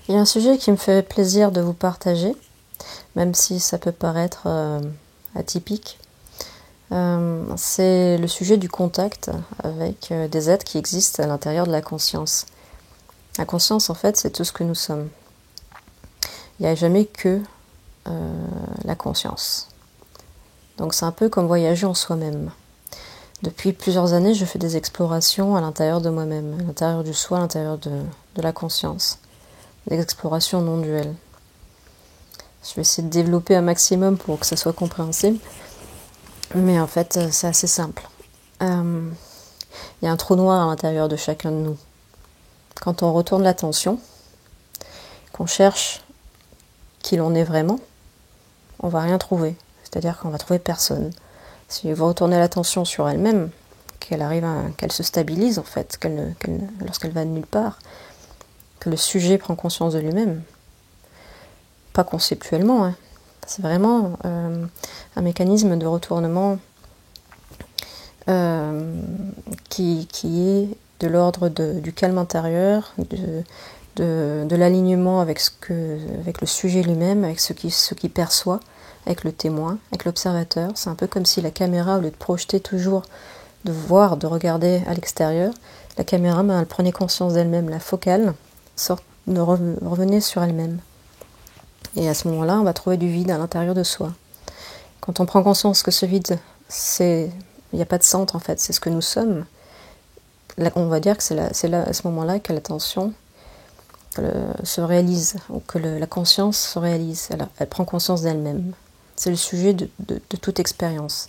Il y a un sujet qui me fait plaisir de vous partager, même si ça peut paraître atypique. C'est le sujet du contact avec des êtres qui existent à l'intérieur de la conscience. La conscience, en fait, c'est tout ce que nous sommes. Il n'y a jamais que la conscience. Donc c'est un peu comme voyager en soi-même. Depuis plusieurs années, je fais des explorations à l'intérieur de moi-même, à l'intérieur du soi, à l'intérieur de la conscience. Des explorations non duelles. Je vais essayer de développer un maximum pour que ça soit compréhensible. Mais en fait, c'est assez simple. Il y a un trou noir à l'intérieur de chacun de nous. Quand on retourne l'attention, qu'on cherche qui l'on est vraiment, on va rien trouver. C'est-à-dire qu'on va trouver personne. Si vous retournez l'attention sur elle-même, qu'elle se stabilise en fait, lorsqu'elle va de nulle part, que le sujet prend conscience de lui-même, pas conceptuellement, hein. C'est vraiment un mécanisme de retournement qui est de l'ordre du calme intérieur, de l'alignement avec le sujet lui-même, avec ce qui perçoit, avec le témoin, avec l'observateur. C'est un peu comme si la caméra, au lieu de projeter toujours, de voir, de regarder à l'extérieur, la caméra, elle prenait conscience d'elle-même, la focale revenait sur elle-même. Et à ce moment-là, on va trouver du vide à l'intérieur de soi. Quand on prend conscience que ce vide, il n'y a pas de centre en fait, c'est ce que nous sommes, là, on va dire que c'est là, à ce moment-là que l'attention se réalise, ou que la conscience se réalise, elle prend conscience d'elle-même. C'est le sujet de toute expérience.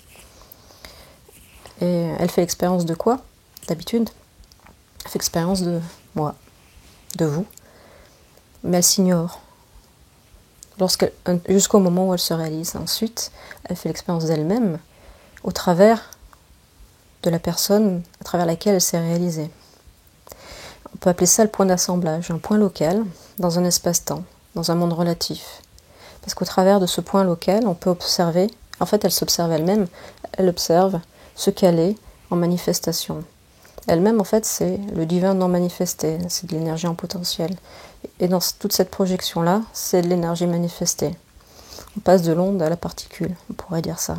Et elle fait l'expérience de quoi, d'habitude? Elle fait l'expérience de moi, de vous, mais elle s'ignore. Jusqu'au moment où elle se réalise. Ensuite, elle fait l'expérience d'elle-même au travers de la personne à travers laquelle elle s'est réalisée. On peut appeler ça le point d'assemblage, un point local dans un espace-temps, dans un monde relatif. Parce qu'au travers de ce point local, on peut observer, en fait elle s'observe elle-même, elle observe ce qu'elle est en manifestation. Elle-même, en fait, c'est le divin non manifesté, c'est de l'énergie en potentiel. Et dans toute cette projection-là, c'est de l'énergie manifestée. On passe de l'onde à la particule, on pourrait dire ça,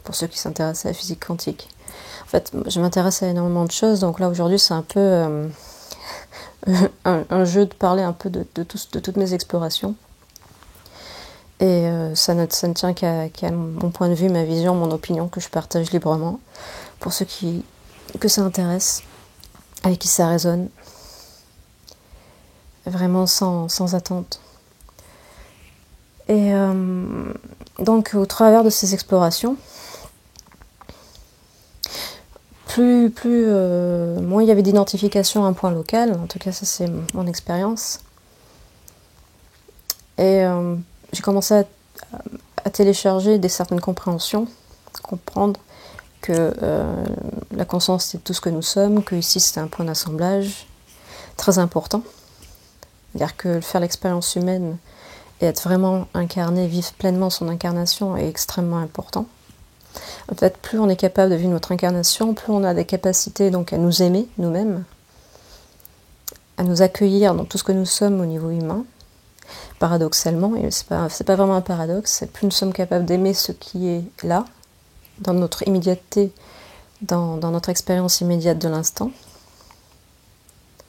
pour ceux qui s'intéressent à la physique quantique. En fait, je m'intéresse à énormément de choses, donc là, aujourd'hui, c'est un peu un jeu de parler un peu de toutes mes explorations. Et ça ne tient qu'à mon point de vue, ma vision, mon opinion, que je partage librement, pour ceux que ça intéresse, avec qui ça résonne, vraiment sans attente. Et donc, au travers de ces explorations, moins il y avait d'identification à un point local, en tout cas ça c'est mon expérience, et j'ai commencé à télécharger certaines compréhensions, comprendre que la conscience c'est tout ce que nous sommes, que ici c'est un point d'assemblage très important, c'est-à-dire que faire l'expérience humaine et être vraiment incarné, vivre pleinement son incarnation est extrêmement important. En fait, plus on est capable de vivre notre incarnation, plus on a des capacités donc à nous aimer nous-mêmes, à nous accueillir dans tout ce que nous sommes au niveau humain. Paradoxalement, et c'est pas vraiment un paradoxe, c'est plus nous sommes capables d'aimer ce qui est là, dans notre immédiateté, dans notre expérience immédiate de l'instant,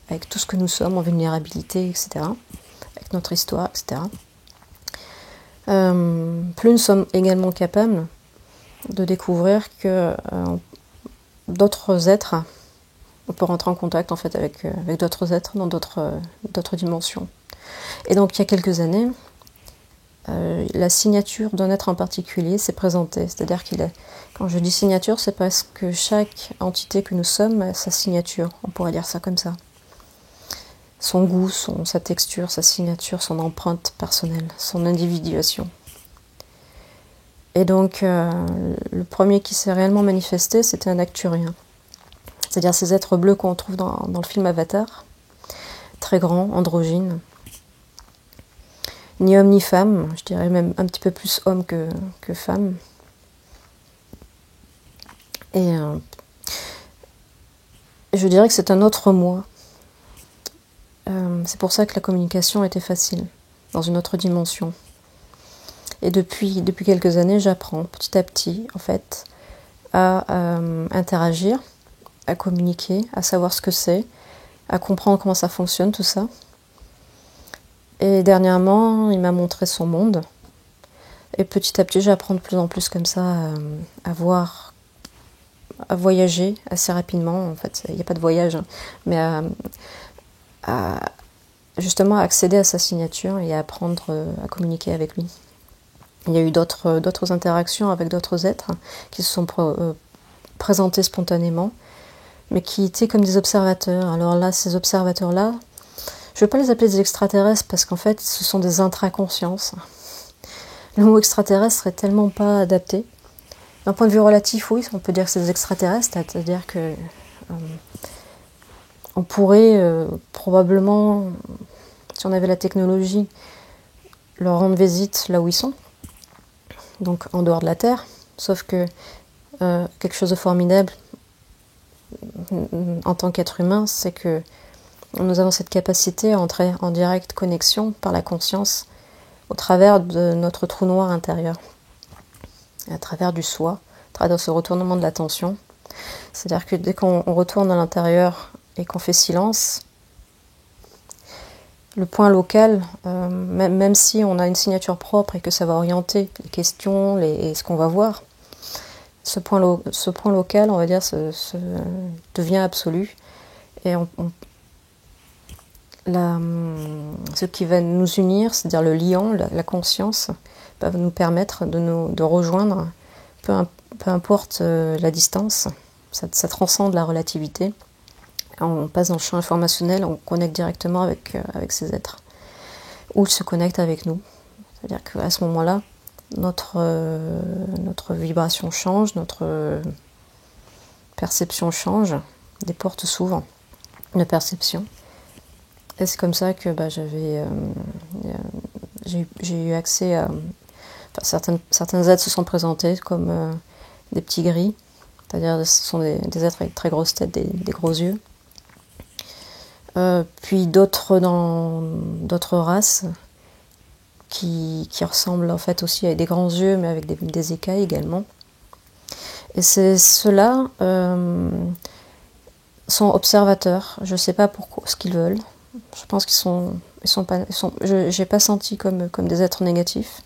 avec tout ce que nous sommes en vulnérabilité, etc., avec notre histoire, etc. Plus nous sommes également capables de découvrir que d'autres êtres, on peut rentrer en contact en fait avec d'autres êtres dans d'autres dimensions. Et donc il y a quelques années, la signature d'un être en particulier s'est présentée. C'est-à-dire quand je dis signature, c'est parce que chaque entité que nous sommes a sa signature, on pourrait dire ça comme ça. Son goût, sa texture, sa signature, son empreinte personnelle, son individuation. Et donc, le premier qui s'est réellement manifesté, c'était un Acturien. C'est-à-dire ces êtres bleus qu'on trouve dans le film Avatar, très grands, androgynes, ni homme ni femme, je dirais même un petit peu plus homme que femme. Et je dirais que c'est un autre moi. C'est pour ça que la communication était facile, dans une autre dimension. Et depuis quelques années, j'apprends petit à petit, en fait, à interagir, à communiquer, à savoir ce que c'est, à comprendre comment ça fonctionne, tout ça. Et dernièrement, il m'a montré son monde. Et petit à petit, j'apprends de plus en plus comme ça à voir, à voyager assez rapidement. En fait, il n'y a pas de voyage, hein, mais à justement accéder à sa signature et à apprendre à communiquer avec lui. Il y a eu d'autres interactions avec d'autres êtres qui se sont présentés spontanément, mais qui étaient comme des observateurs. Alors là, ces observateurs-là, je ne veux pas les appeler des extraterrestres parce qu'en fait, ce sont des intraconsciences. Le mot extraterrestre est tellement pas adapté. D'un point de vue relatif, oui, on peut dire que c'est des extraterrestres, c'est-à-dire que on pourrait probablement, si on avait la technologie, leur rendre visite là où ils sont, donc en dehors de la Terre. Sauf que quelque chose de formidable en tant qu'être humain, c'est que nous avons cette capacité à entrer en directe connexion par la conscience au travers de notre trou noir intérieur, à travers du soi, à travers ce retournement de l'attention. C'est-à-dire que dès qu'on retourne à l'intérieur et qu'on fait silence, le point local, même si on a une signature propre et que ça va orienter les questions et ce qu'on va voir, ce point local, on va dire, devient absolu. Et ce qui va nous unir, c'est-à-dire le liant, la conscience, va nous permettre de rejoindre, peu importe la distance, ça transcende la relativité. On passe dans le champ informationnel, on connecte directement avec ces êtres. Ou ils se connectent avec nous. C'est-à-dire qu'à ce moment-là, notre vibration change, notre perception change, des portes s'ouvrent de perception. Et c'est comme ça que j'ai eu accès à... Enfin, certaines êtres se sont présentés comme des petits gris, c'est-à-dire ce sont des êtres avec très grosses têtes, des gros yeux. Puis d'autres races qui ressemblent en fait aussi à des grands yeux, mais avec des écailles également. Et ceux-là sont observateurs. Je ne sais pas pourquoi, ce qu'ils veulent. Je pense j'ai pas senti comme des êtres négatifs.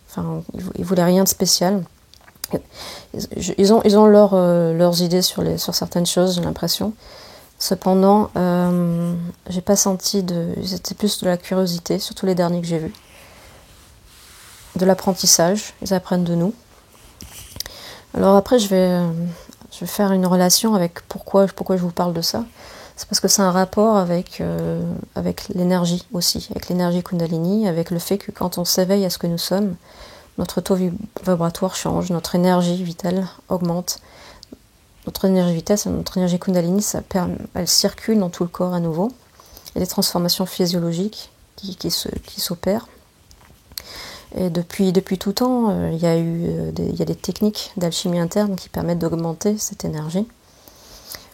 Enfin, ils voulaient rien de spécial. Ils ont leurs idées sur certaines choses, j'ai l'impression. Cependant, j'ai pas senti c'était plus de la curiosité, surtout les derniers que j'ai vus. De l'apprentissage, ils apprennent de nous. Alors après, je vais faire une relation avec pourquoi je vous parle de ça. C'est parce que c'est un rapport avec l'énergie aussi, avec l'énergie Kundalini, avec le fait que quand on s'éveille à ce que nous sommes, notre taux vibratoire change, notre énergie vitale augmente. Notre énergie vitale, notre énergie Kundalini, elle circule dans tout le corps à nouveau. Il y a des transformations physiologiques qui s'opèrent. Et depuis tout temps, il y a des techniques d'alchimie interne qui permettent d'augmenter cette énergie.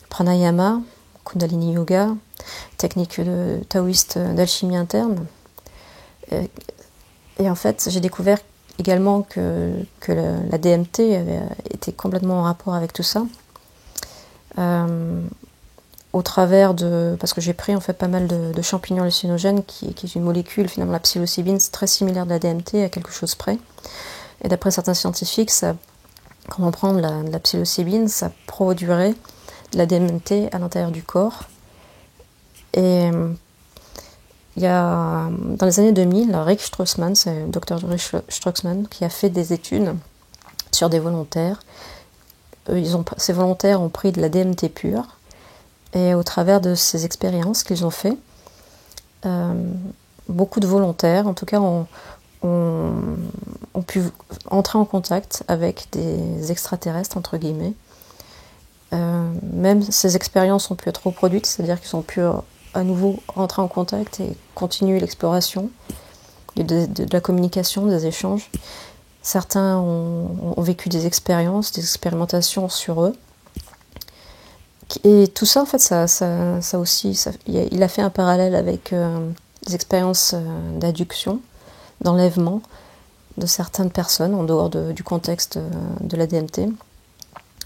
Pranayama, Kundalini Yoga, technique taoïste d'alchimie interne. Et en fait, j'ai découvert également que la DMT avait été complètement en rapport avec tout ça. Au travers parce que j'ai pris en fait pas mal de champignons hallucinogènes qui est une molécule, finalement la psilocybine, c'est très similaire de la DMT à quelque chose près. Et d'après certains scientifiques, quand on prend de la psilocybine, ça produirait de la DMT à l'intérieur du corps. Et il y a, dans les années 2000, Rick Strassman, c'est le docteur Rick Strassman, qui a fait des études sur des volontaires. Ces volontaires ont pris de la DMT pure. Et au travers de ces expériences qu'ils ont fait, beaucoup de volontaires, en tout cas, ont pu entrer en contact avec des extraterrestres, entre guillemets. Même ces expériences ont pu être reproduites, c'est-à-dire qu'ils ont pu à nouveau rentrer en contact et continuer l'exploration de la communication, des échanges. Certains ont vécu des expérimentations sur eux, Et tout ça, en fait, ça aussi, il a fait un parallèle avec les expériences d'adduction, d'enlèvement de certaines personnes en dehors du contexte de la DMT,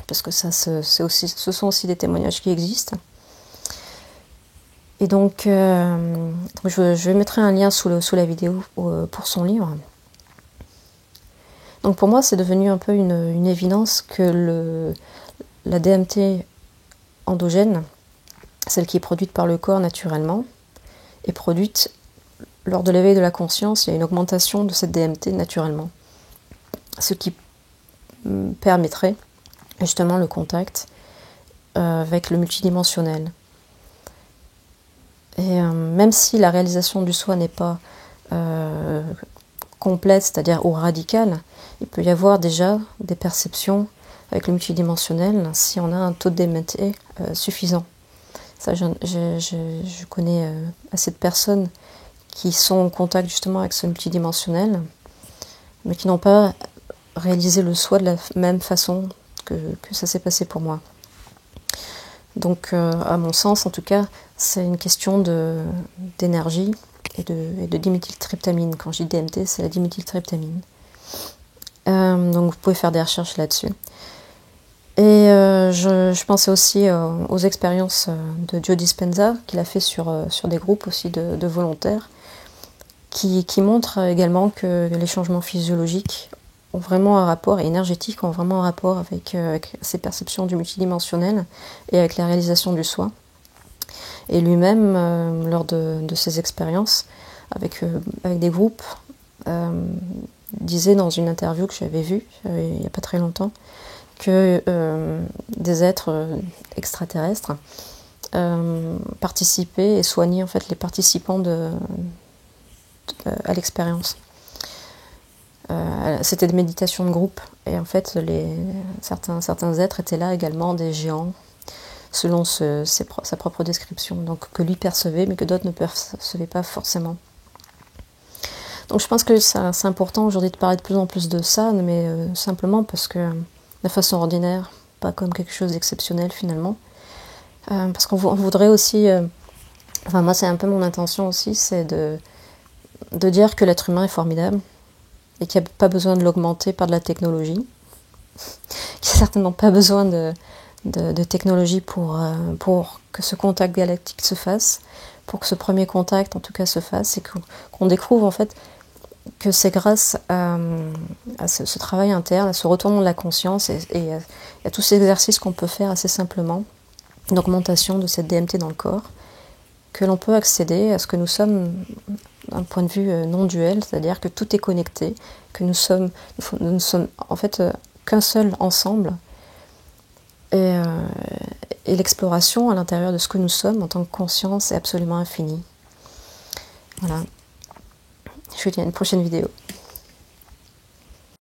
parce que ça, ce sont aussi des témoignages qui existent. Et donc, je mettrai un lien sous la vidéo pour son livre. Donc pour moi, c'est devenu un peu une évidence que la DMT endogène, celle qui est produite par le corps naturellement, est produite lors de l'éveil de la conscience. Il y a une augmentation de cette DMT naturellement, ce qui permettrait justement le contact avec le multidimensionnel. Et même si la réalisation du soi n'est pas complète, c'est-à-dire ou radicale, il peut y avoir déjà des perceptions avec le multidimensionnel si on a un taux de DMT suffisant. Ça, je connais assez de personnes qui sont en contact justement avec ce multidimensionnel, mais qui n'ont pas réalisé le soi de la même façon que ça s'est passé pour moi. Donc, à mon sens, en tout cas, c'est une question d'énergie et de diméthyltryptamine. Quand je dis DMT, c'est la diméthyltryptamine. Donc, vous pouvez faire des recherches là-dessus. Et je pensais aussi aux expériences de Joe Dispenza, qu'il a fait sur des groupes aussi de volontaires, qui montrent également que les changements physiologiques ont vraiment un rapport, et énergétiques ont vraiment un rapport avec ces perceptions du multidimensionnel et avec la réalisation du soi. Et lui-même, lors de ses expériences avec des groupes, disait dans une interview que j'avais vue il n'y a pas très longtemps, que des êtres extraterrestres participaient et soignaient en fait les participants à l'expérience. C'était des méditations de groupe, et en fait certains êtres étaient là également, des géants, selon sa propre description, donc que lui percevait mais que d'autres ne percevaient pas forcément. Donc je pense que c'est important aujourd'hui de parler de plus en plus de ça, mais simplement parce que de façon ordinaire, pas comme quelque chose d'exceptionnel finalement, parce qu'on voudrait aussi, enfin moi c'est un peu mon intention aussi, c'est de dire que l'être humain est formidable, et qu'il n'y a pas besoin de l'augmenter par de la technologie, qu'il n'y a certainement pas besoin de technologie pour que ce contact galactique se fasse, pour que ce premier contact en tout cas se fasse, et qu'on découvre en fait que c'est grâce à ce travail interne, à ce retournement de la conscience et à tous ces exercices qu'on peut faire assez simplement, d'augmentation de cette DMT dans le corps, que l'on peut accéder à ce que nous sommes d'un point de vue non duel, c'est-à-dire que tout est connecté, que nous sommes en fait qu'un seul ensemble, et l'exploration à l'intérieur de ce que nous sommes en tant que conscience est absolument infinie. Voilà. Je vous dis à une prochaine vidéo.